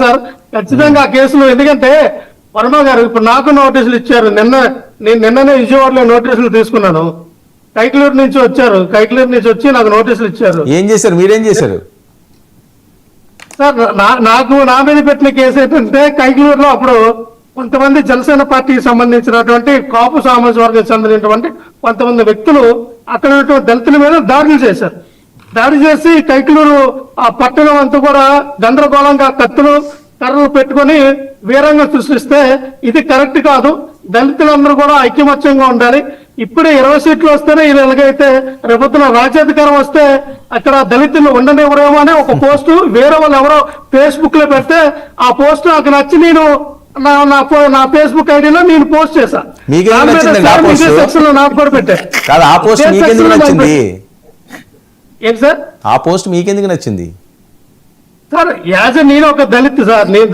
Sir ఖచ్చితంగా ఆ కేసులో. ఎందుకంటే వర్మ గారు ఇప్పుడు నాకు నోటీసులు ఇచ్చారు. నిన్ననే విజయవాడలో నోటీసులు తీసుకున్నాను. కైకలూరు నుంచి వచ్చారు. కైకలూరు నుంచి వచ్చి నాకు నోటీసులు ఇచ్చారు. ఏం చేశారు, మీరేం చేశారు సార్? నాకు నా మీద పెట్టిన కేసు ఏంటంటే కైకలూరులో అప్పుడు కొంతమంది జనసేన పార్టీకి సంబంధించినటువంటి కాపు సామాజిక వర్గానికి సంబంధించినటువంటి కొంతమంది వ్యక్తులు అక్కడ ఉన్నటువంటి దళితుల మీద దాడులు చేశారు. దాడి చేసి కైకలూరు ఆ పట్టణం అంతా కూడా గందరగోళంగా కత్తులు కర్రలు పెట్టుకొని వీరంగా సృష్టిస్తే ఇది కరెక్ట్ కాదు. దళితులందరూ కూడా ఐక్యమత్యంగా ఉండాలి. ఇప్పుడే 20 సీట్లు వస్తేనే ఇది ఎలాగైతే రేపొద్దున రాజ్యాధికారం వస్తే అక్కడ దళితులు ఉండనివ్వరేమో అని ఒక పోస్టు వేరే వాళ్ళు ఎవరో ఫేస్బుక్ లో పెడితే ఆ పోస్ట్ నాకు నచ్చి నేను నా ఫేస్బుక్ ఐడిలో నేను పోస్ట్ చేశా. నాకు కూడా పెట్టాను. ఏంటి సార్ ఆ పోస్ట్ మీకెందుకు నచ్చింది సార్? యాజ్ నేను ఒక దళిత్ సార్. నేను